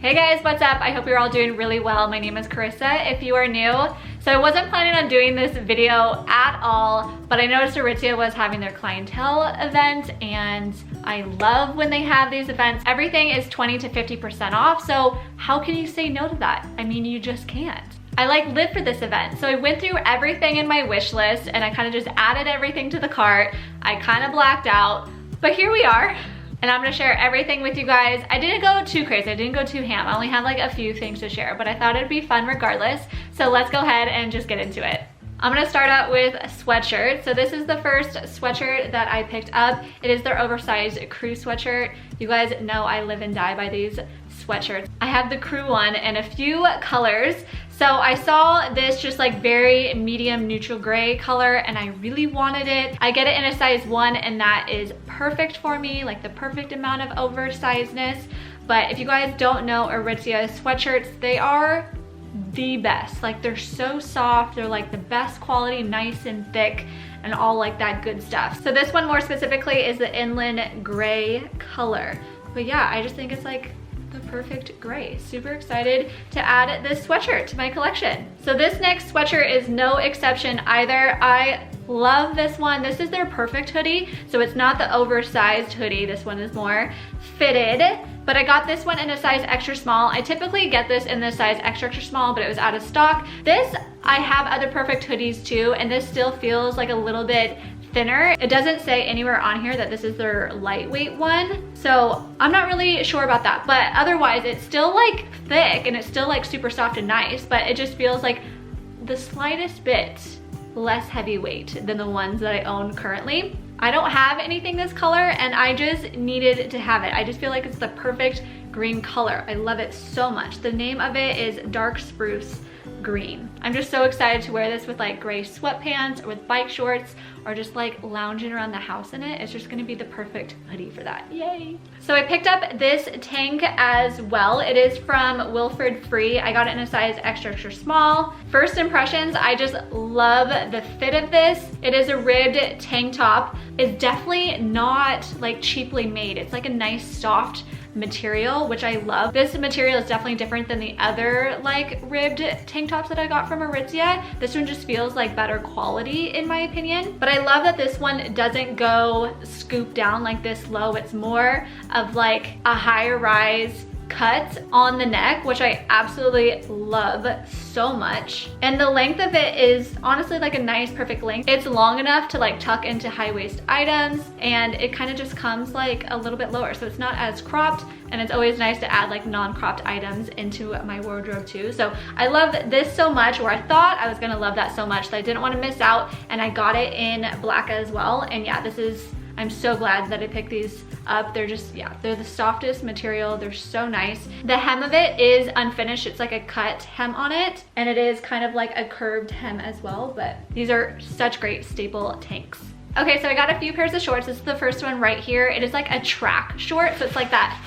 Hey guys, what's up? I hope you're all doing really well. My name is Carissa if you are new. So I wasn't planning on doing this video at all, but I noticed Aritzia was having their Clientele event and I love when they have these events. Everything is 20 to 50% off, so how can you say no to that? I mean, you just can't. I live for this event. So I went through everything in my wish list and I kind of just added everything to the cart. I kind of blacked out, but here we are. And I'm gonna share everything with you guys. I didn't go too crazy, I didn't go too ham. I only had like a few things to share, but I thought it'd be fun regardless. So let's go ahead and just get into it. I'm gonna start out with a sweatshirt. So this is the first sweatshirt that I picked up. It is their oversized crew sweatshirt. You guys know I live and die by these sweatshirts. I have the crew one in a few colors. So I saw this just like very medium neutral gray color and I really wanted it. I get it in a size 1 and that is perfect for me, like the perfect amount of oversizedness. But if you guys don't know Aritzia sweatshirts, they are the best. Like they're so soft, they're like the best quality, nice and thick and all like that good stuff. So this one more specifically is the inland gray color. But yeah, I just think it's like the perfect gray. Super excited to add this sweatshirt to my collection. So this next sweatshirt is no exception either. I love this one. This is their perfect hoodie. So it's not the oversized hoodie. This one is more fitted, but I got this one in a size extra small. I typically get this in the size extra small, but it was out of stock. This, I have other perfect hoodies too, and this still feels like a little bit thinner. It doesn't say anywhere on here that this is their lightweight one, so I'm not really sure about that, but otherwise it's still like thick and it's still like super soft and nice, but it just feels like the slightest bit less heavyweight than the ones that I own currently. I don't have anything this color and I just needed to have it. I just feel like it's the perfect green color. I love it so much. The name of it is Dark Spruce Green. I'm just so excited to wear this with like gray sweatpants or with bike shorts or just like lounging around the house in it. It's just gonna be the perfect hoodie for that. Yay. So I picked up this tank as well. It is from Wilfred Free. I got it in a size extra small. First impressions, I just love the fit of this. It is a ribbed tank top. It's definitely not like cheaply made. It's like a nice soft material, which I love. This material is definitely different than the other like ribbed tank tops that I got from Aritzia. This one just feels like better quality in my opinion. But I love that this one doesn't go scoop down like this low. It's more of like a higher rise cut on the neck, which I absolutely love so much. And the length of it is honestly like a nice perfect length. It's long enough to like tuck into high waist items and it kind of just comes like a little bit lower, so it's not as cropped, and it's always nice to add like non-cropped items into my wardrobe too. So I love this so much, or I thought I was gonna love that so much that I didn't want to miss out, and I got it in black as well. And yeah, I'm so glad that I picked these up. They're just, yeah, they're the softest material. They're so nice. The hem of it is unfinished. It's like a cut hem on it, and it is kind of like a curved hem as well, but these are such great staple tanks. Okay, so I got a few pairs of shorts. This is the first one right here. It is like a track short, so it's like that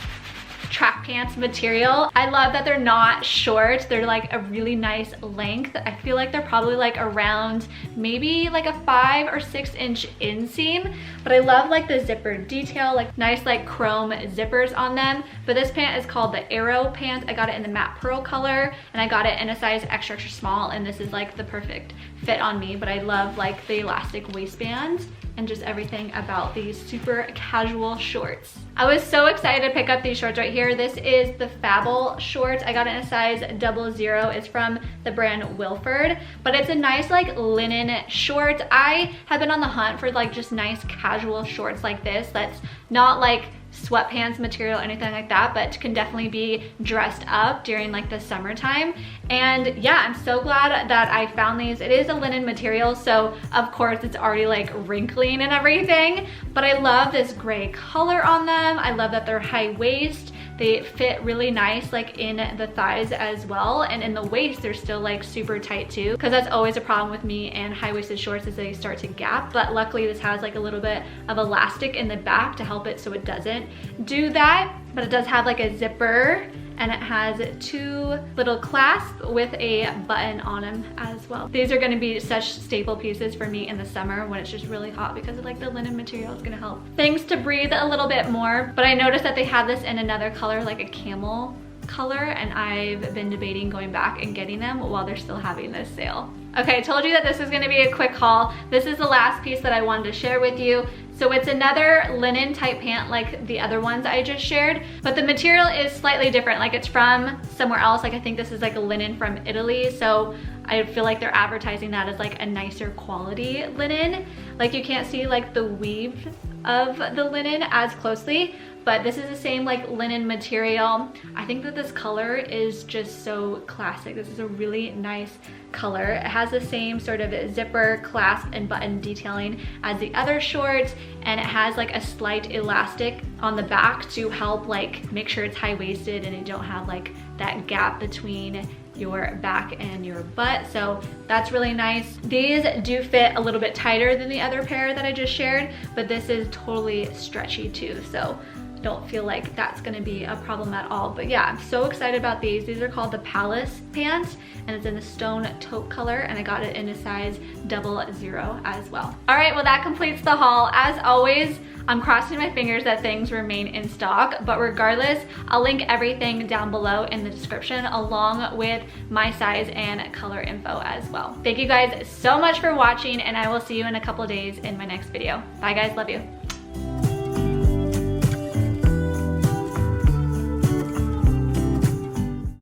track pants material. I love that they're not short. They're like a really nice length. I feel like they're probably like around maybe like a 5 or 6 inch inseam, but I love like the zipper detail, like nice like chrome zippers on them. But this pant is called the Arrow pant. I got it in the matte pearl color and I got it in a size extra small, and this is like the perfect fit on me. But I love like the elastic waistband and just everything about these super casual shorts. I was so excited to pick up these shorts right here. This is the Fabble shorts. I got it in a size 00. It's from the brand Wilfred, but it's a nice like linen short. I have been on the hunt for like just nice casual shorts like this that's not like sweatpants material or anything like that, but can definitely be dressed up during like the summertime. And yeah, I'm so glad that I found these. It is a linen material, so of course it's already like wrinkling and everything, but I love this gray color on them. I love that they're high waist. They fit really nice like in the thighs as well, and in the waist they're still like super tight too, because that's always a problem with me and high-waisted shorts is they start to gap. But luckily this has like a little bit of elastic in the back to help it so it doesn't do that. But it does have like a zipper and it has 2 little clasps with a button on them as well. These are gonna be such staple pieces for me in the summer when it's just really hot, because of like the linen material is gonna help things to breathe a little bit more. But I noticed that they have this in another color, like a camel color, and I've been debating going back and getting them while they're still having this sale. Okay, I told you that this was gonna be a quick haul. This is the last piece that I wanted to share with you. So it's another linen type pant like the other ones I just shared, but the material is slightly different. Like it's from somewhere else. Like I think this is like a linen from Italy. So I feel like they're advertising that as like a nicer quality linen. Like you can't see like the weave of the linen as closely, but this is the same like linen material. I think that this color is just so classic. This is a really nice color. It has the same sort of zipper, clasp, and button detailing as the other shorts, and it has like a slight elastic on the back to help like make sure it's high-waisted and you don't have like that gap between your back and your butt. So that's really nice. These do fit a little bit tighter than the other pair that I just shared, but this is totally stretchy too. So don't feel like that's gonna be a problem at all. But yeah, I'm so excited about these. These are called the Palace pants, and it's in the stone taupe color, and I got it in a size 00 as well. All right, well that completes the haul. As always, I'm crossing my fingers that things remain in stock, but regardless, I'll link everything down below in the description along with my size and color info as well. Thank you guys so much for watching, and I will see you in a couple days in my next video. Bye guys, love you.